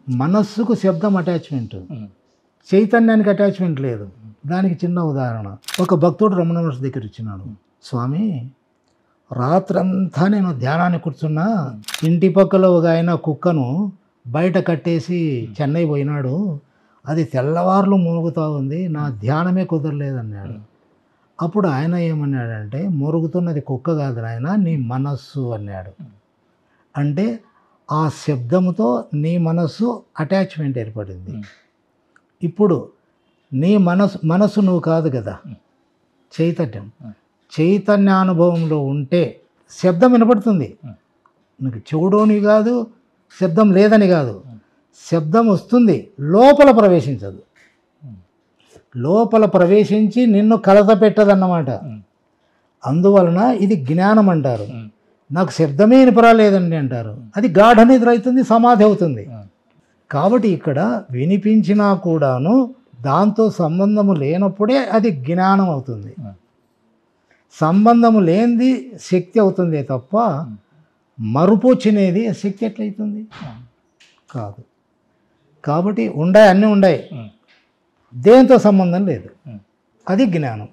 మనస్సుకు శబ్దం అటాచ్మెంట్, చైతన్యానికి అటాచ్మెంట్ లేదు. దానికి చిన్న ఉదాహరణ, ఒక భక్తుడు రమణ మహర్షి దగ్గర ఇచ్చినాడు. స్వామి, రాత్రంతా నేను ధ్యానాన్ని కూర్చున్నా, ఇంటి పక్కల ఒక ఆయన కుక్కను బయట కట్టేసి చెన్నై పోయినాడు, అది తెల్లవార్లు మూలుగుతూ ఉంది, నా ధ్యానమే కుదరలేదన్నాడు. అప్పుడు ఆయన ఏమన్నాడంటే, మొరుగుతున్నది కుక్క కాదు నాయన, నీ మనస్సు అన్నాడు. అంటే ఆ శబ్దముతో నీ మనస్సు అటాచ్మెంట్ ఏర్పడింది. ఇప్పుడు నీ మనస్సు నువ్వు కాదు కదా, చైతన్యం. చైతన్యానుభవంలో ఉంటే శబ్దం వినపడుతుంది. నీకు చెవుడోని కాదు, శబ్దం లేదని కాదు, శబ్దం వస్తుంది, లోపల ప్రవేశించదు. లోపల ప్రవేశించి నిన్ను కలత పెట్టదన్నమాట. అందువలన ఇది జ్ఞానం అంటారు. నాకు శబ్దమే వినపరాలేదండి అంటారు, అది గాఢ నిద్ర అవుతుంది, సమాధి అవుతుంది. కాబట్టి ఇక్కడ వినిపించినా కూడాను దాంతో సంబంధము లేనప్పుడే అది జ్ఞానం అవుతుంది. సంబంధము లేనిది శక్తి అవుతుంది తప్ప మరుపు వచ్చినది శక్తి ఎట్లయితుంది? కాదు. కాబట్టి అన్నీ ఉన్నాయి, దేంతో సంబంధం లేదు, అది జ్ఞానం.